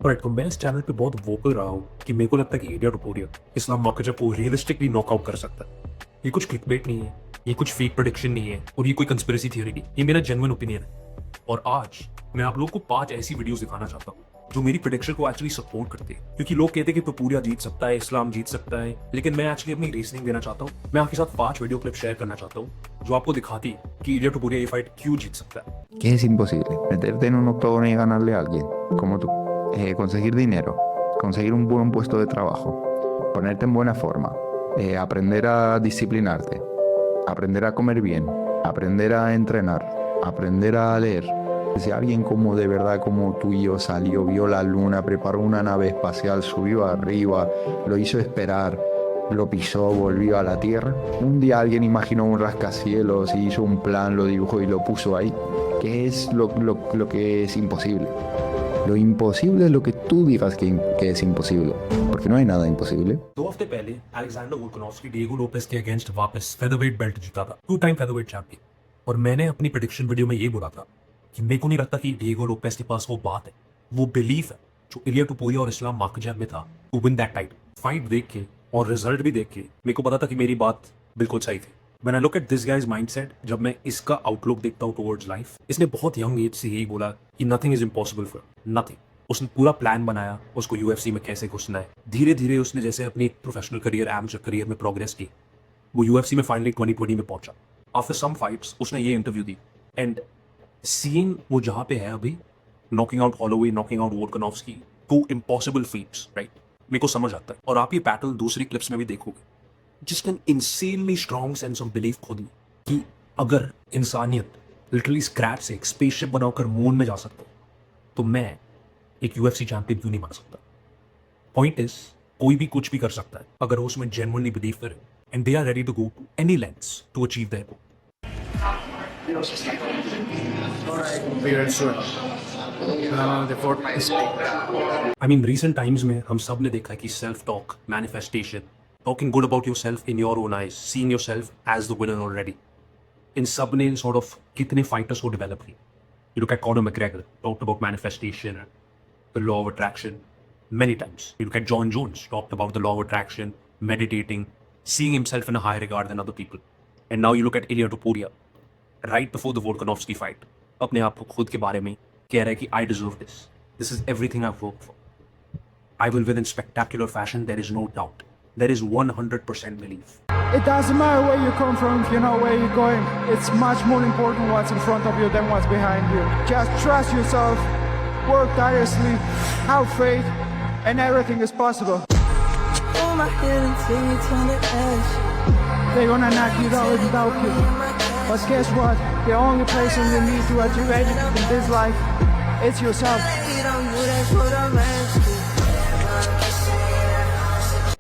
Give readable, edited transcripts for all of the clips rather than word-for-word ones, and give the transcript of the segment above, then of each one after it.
Right, तो मैं इस चैनल पे बहुत वोकल रहा हूँ कि मेरे को लगता है कि एलिया टपोरिया इस्लाम माकरजा को रियलिस्टिकली नॉकआउट कर सकता है। ये कुछ क्लिकबेट नहीं है, ये कुछ फेक प्रेडिक्शन नहीं है और ये कोई कंस्पिरेसी थ्योरी नहीं, ये मेरा जेन्युइन ओपिनियन है। और आज मैं आप लोगों को 5 ऐसी वीडियोस दिखाना चाहता हूँ जो मेरी प्रेडिक्शन को एक्चुअली सपोर्ट करती है। क्योंकि लोग कहते हैं कि टपोरिया जीत सकता है, इस्लाम जीत सकता है, लेकिन मैं एक्चुअली अपनी रीजनिंग देना चाहता हूँ। मैं आपके साथ 5 वीडियो क्लिप शेयर करना चाहता हूँ जो आपको दिखाती है कि एलिया टपोरिया ये फाइट क्यों जीत सकता है। Que es imposible meterte en un octógono y ganarle a alguien como tú. Conseguir dinero, conseguir un buen puesto de trabajo, ponerte en buena forma, aprender a disciplinarte, aprender a comer bien, aprender a entrenar, aprender a leer. Si alguien como de verdad como tú y yo salió, vio la luna, preparó una nave espacial, subió arriba, lo hizo esperar, lo pisó, volvió a la Tierra. Un día alguien imaginó un rascacielos y hizo un plan, lo dibujó y lo puso ahí. ¿Qué es lo que es imposible? Lo imposible es lo que tú digas que es imposible, porque no hay nada imposible. 2 हफ्ते पहले Alexander Volkanovski Diego Lopez के against वापस featherweight belt जीता था, 2 time featherweight champion. और मैंने अपनी prediction video में ये बोला था कि मेरे को नहीं लगता कि डिएगो लोपेस के पास वो बात है, वो बिलीफ है जो इलिया टपोरिया और इस्लाम माकरजान में था to win that title. Fight देख के और रिजल्ट भी देख के मेरे को पता था कि मेरी बात बिल्कुल सही थी। When I look at this guy's mindset, जब मैं इसका आउटलुक देखता हूँ टुवर्ड्स लाइफ, इसने बहुत यंग एज से यही बोला कि nothing is impossible for nothing. उसने पूरा प्लान बनाया उसको यूएफसी में कैसे घुसना है। धीरे धीरे उसने जैसे अपनी प्रोफेशनल करियर, एमेचर करियर में प्रोग्रेस की, वो यूएफसी में फाइनली 2020 में पहुंचा। आफ्टर सम फाइट्स उसने ये इंटरव्यू दी एंड सीइंग वो जहाँ पे है अभी, knocking out Holloway, knocking out Volkanovski, 2 impossible feats, right. मेरे को समझ आता है और आप ये बैटल दूसरी क्लिप्स में भी देखोगे। जिसने insanely strong sense of belief खो दी कि अगर इंसानियत लिटरली स्क्रैच से एक स्पेसशिप बनाकर मून में जा सकता है तो मैं एक यूएफसी चैंपियन क्यों नहीं बन सकता। पॉइंट इज, कोई भी कुछ भी कर सकता है अगर वो उसमें जेन्युइनली बिलीव करे and they are ready to go to any lengths to achieve their goal. I mean recent times में हम सब ने देखा है कि self talk, manifestation, talking good about yourself in your own eyes, seeing yourself as the winner already, इन सब ने सॉर्ट ऑफ कितने फाइटर्स को डेवलप की। You look at Conor McGregor, talked about manifestation, the law of attraction many times. You look at John Jones, talked about the law of attraction, meditating, seeing himself in a higher regard than other people. And now you look at Ilia Topuria, right before the Volkanovski fight, अपने आप को खुद के बारे में कह रहा है कि I deserve this. This is everything I've worked for. I will win in spectacular fashion. There is no doubt. There is 100% belief. It doesn't matter where you come from if you know where you're going. It's much more important what's in front of you than what's behind you. Just trust yourself, work tirelessly, have faith, and everything is possible. Hold my hand until you turn the edge. They're gonna knock you down without you. But guess what? The only person you need to achieve anything in this life, it's yourself. Wait on you, that's what I'm asking.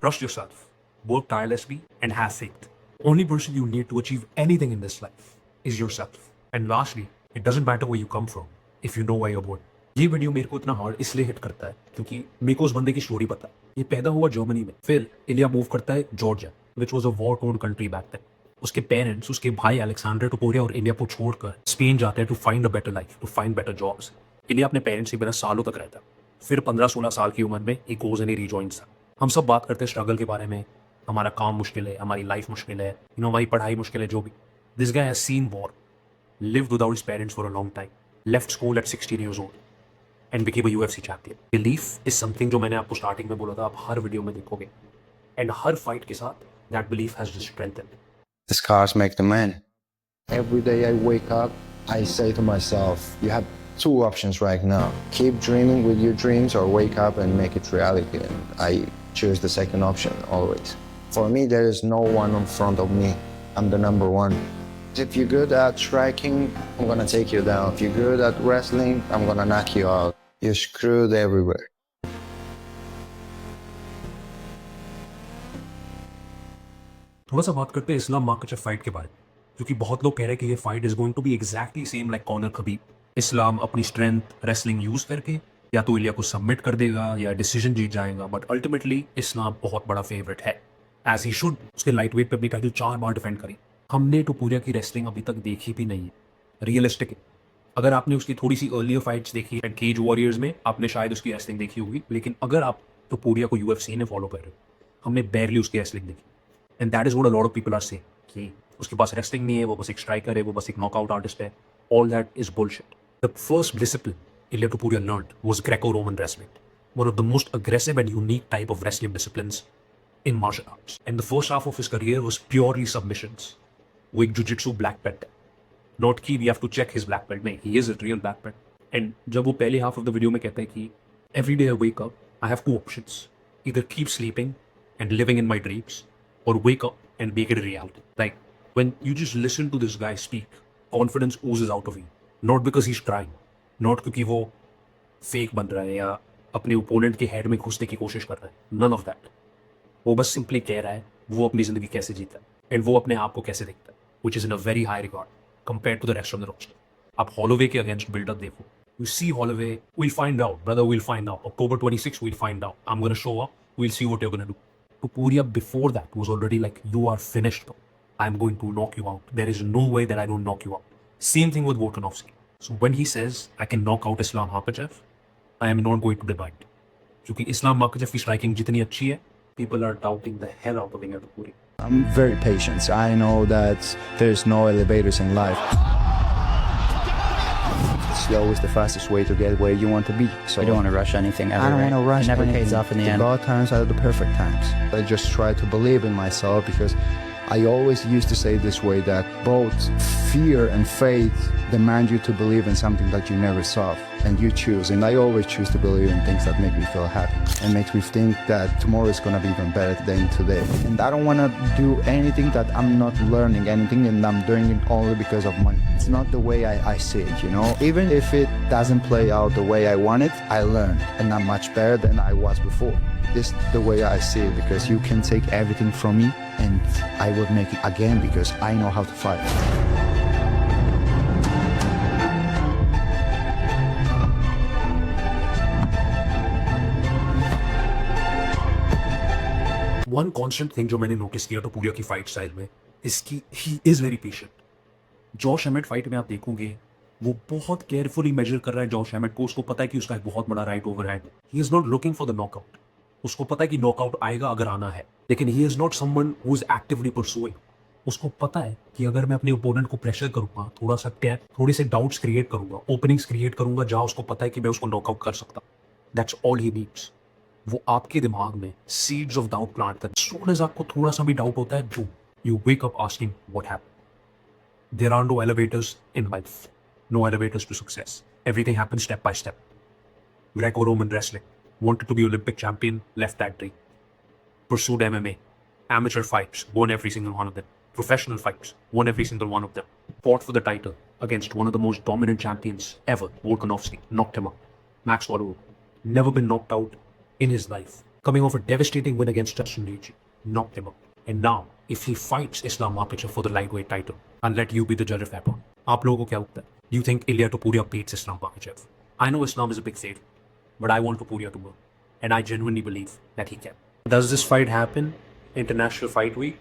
Trust yourself, work tirelessly, and have faith. Only person you need to achieve anything in this life is yourself. And lastly, it doesn't matter where you come from if you know where you're born. ये video मेरे को इतना hard इसलिए hit करता है क्योंकि मेरे को उस बंदे की स्टोरी पता है। ये पैदा हुआ जर्मनी में, फिर इलिया मूव करता है Georgia, which was a war torn country back then. उसके पेरेंट्स, उसके भाई अलेक्जेंडर टपोरिया और इंडिया को छोड़कर स्पेन जाते हैं to find a better life, to find better jobs. Ilia अपने पेरेंट्स के बिना सालों तक रहता, फिर 15-16 साल की उम्र में ही गोज एंड ही रिजॉइंस। हम सब बात करते हैं स्ट्रगल के बारे में, हमारा काम मुश्किल है, हमारी लाइफ मुश्किल है, हमारी पढ़ाई मुश्किल है, जो भी। This guy has seen war, lived without his parents for a long time, left school at 16 years old and became a UFC champion. Belief is something जो मैंने आपको स्टार्टिंग में बोला था, आप हर वीडियो में देखोगे, एंड हर फाइट के साथ that belief has just strengthened. The scars make the man. Every day I wake up, I say to myself, you have 2 options right now. Keep dreaming with your dreams or wake up and make it reality. And I choose the second option always. For me, there is no one in front of me. I'm the number one. If you're good at striking, I'm gonna take you down. If you're good at wrestling, I'm gonna knock you out. You're screwed everywhere. थोड़ा सा बात करते हैं इस्लाम माकरजाव fight के बारे में, क्योंकि बहुत लोग कह रहे हैं कि ये fight is going to be exactly same like Conor Khabib. Islam अपनी स्ट्रेंथ रेसलिंग यूज करके या तो इलिया को सबमिट कर देगा या डिसीजन जीत जाएगा, बट अल्टीमेटली इस्लाम बहुत बड़ा फेवरेट है, एज ही शुड। उसके लाइट वेट पे अपनी टाइटल 4 बार डिफेंड करी। हमने टपोरिया की रेसलिंग अभी तक देखी भी नहीं है, रियलिस्टिक है। अगर आपने उसकी थोड़ी सी अर्लियर फाइट्स देखी एंड केज वॉरियर्स में, आपने शायद उसकी रेसलिंग देखी होगी, लेकिन अगर आप टोपुरिया को UFC ने फॉलो कर रहे हो, हमने बैरली उसकी रेसलिंग देखी, and that is what a lot of people are saying कि उसके पास रेसलिंग नहीं है, वो बस एक स्ट्राइकर है, वो बस एक नॉकआउट आर्टिस्ट है. All that is bullshit. The first discipline Ilia Topuria learned was Greco-Roman wrestling, one of the most aggressive and unique type of wrestling disciplines in martial arts. And the first half of his career was purely submissions. वो एक jiu-jitsu black belt है. Not कि we have to check his black belt. नहीं, he is a real black belt. And जब वो पहले half of the video में कहता है कि every day I wake up, I have two options. Either keep sleeping and living in my dreams, or wake up and make it a reality. Like, when you just listen to this guy speak, confidence oozes out of you. Not because he's trying. Not क्योंकि वो fake बन रहा है या अपने opponent के head में घुसने की कोशिश कर रहा है. None of that. वो बस सिंपली कह रहा है वो अपनी जिंदगी कैसे जीता है एंड वो अपने आप को कैसे देखता है, which is in a very high record compare to the rest of the roster. आप हॉलोवे के अगेंस्ट बिल्डअप देखो. You see Holloway, will find out brother, will find out. October 26 will find out. I am gonna show up, will see what you are gonna do. Topuria before that was already like, you are finished though. I'm going to knock you out. There is no way that I don't knock you out. Same thing with Volkanovski. So when he says I can knock out Islam Makhachev, I am not going to debate. क्योंकि Islam Makhachev की striking जितनी अच्छी है, people are doubting the hell out of Ilia Topuria. I'm very patient. I know that there's no elevators in life. Slow is the fastest way to get where you want to be. So You don't want to rush anything ever. I don't right? want to rush. It never anything. pays off in the end. God times are the perfect times. I just try to believe in myself because I always used to say this way that both fear and faith demand you to believe in something that you never saw and you choose. And I always choose to believe in things that make me feel happy and makes me think that tomorrow is going to be even better than today. And I don't want to do anything that I'm not learning anything and I'm doing it only because of money. It's not the way I see it, you know. Even if it doesn't play out the way I want it, I learned and I'm much better than I was before. This is the way I see it because you can take everything from me and I will make it again because I know how to fight. One constant thing जो मैंने notice किया टोपुरिया की fight style में is कि he is very patient. Josh hamate fight में आप देखोगे वो बहुत केयरफुली मेजर कर रहा है जॉश हेमेट को. उसको पता है कि उसका एक बहुत बड़ा right overhand. He is not looking for the knockout. उसको पता है कि नॉकआउट आएगा अगर आना है, लेकिन he is not someone who is actively pursuing. उसको पता है कि अगर मैं अपने ओपोनेंट को प्रेशर करूंगा, थोड़े से डाउट्स क्रिएट करूंगा, ओपनिंग्स क्रिएट करूंगा जहां उसको पता है कि मैं उसको नॉकआउट कर सकता. That's all he needs. वो आपके दिमाग में सीड्स ऑफ डाउट प्लांट करता है. सोन आपको थोड़ा सा भी डाउट होता है, जो you wake up asking what happened. There are no elevators in life, no elevators to success. Everything happens step by step. Greco-Roman wrestling, wanted to be Olympic champion, left that dream. Pursued MMA, amateur fights, won every single one of them. Professional fights, won every single one of them. Fought for the title against one of the most dominant champions ever, Volkanovski, knocked him out. Max Holloway, never been knocked out in his life. Coming off a devastating win against Justin Gaethje, knocked him out. And now, if he fights Islam Makhachev for the lightweight title, I'll let you be the judge of that one. आप लोगों को क्या लगता है? Do you think Ilia Topuria beats Islam Makhachev? I know Islam is a big favorite, but I want Topuria to win, and I genuinely believe that he can. Does this fight happen? International Fight Week?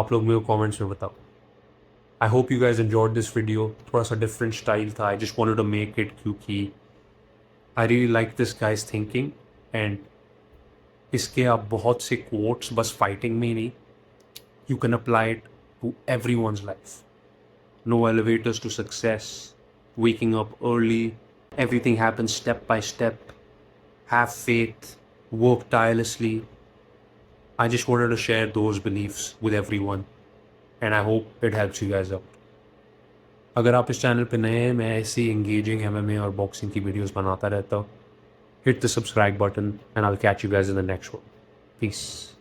आप लोग मेरे comments में बताओ. I hope you guys enjoyed this video. थोड़ा सा different style था. I just wanted to make it क्योंकि I really like this guy's thinking, and इसके आप बहुत से quotes बस fighting में ही नहीं, you can apply it to everyone's life. No elevators to success, waking up early, everything happens step by step, have faith, work tirelessly. I just wanted to share those beliefs with everyone and I hope it helps you guys out. अगर आप इस channel पे नए हैं, मैं ऐसी engaging MMA और boxing की वीडियोस बनाता रहता हूँ. Hit the subscribe button and I'll catch you guys in the next one. Peace.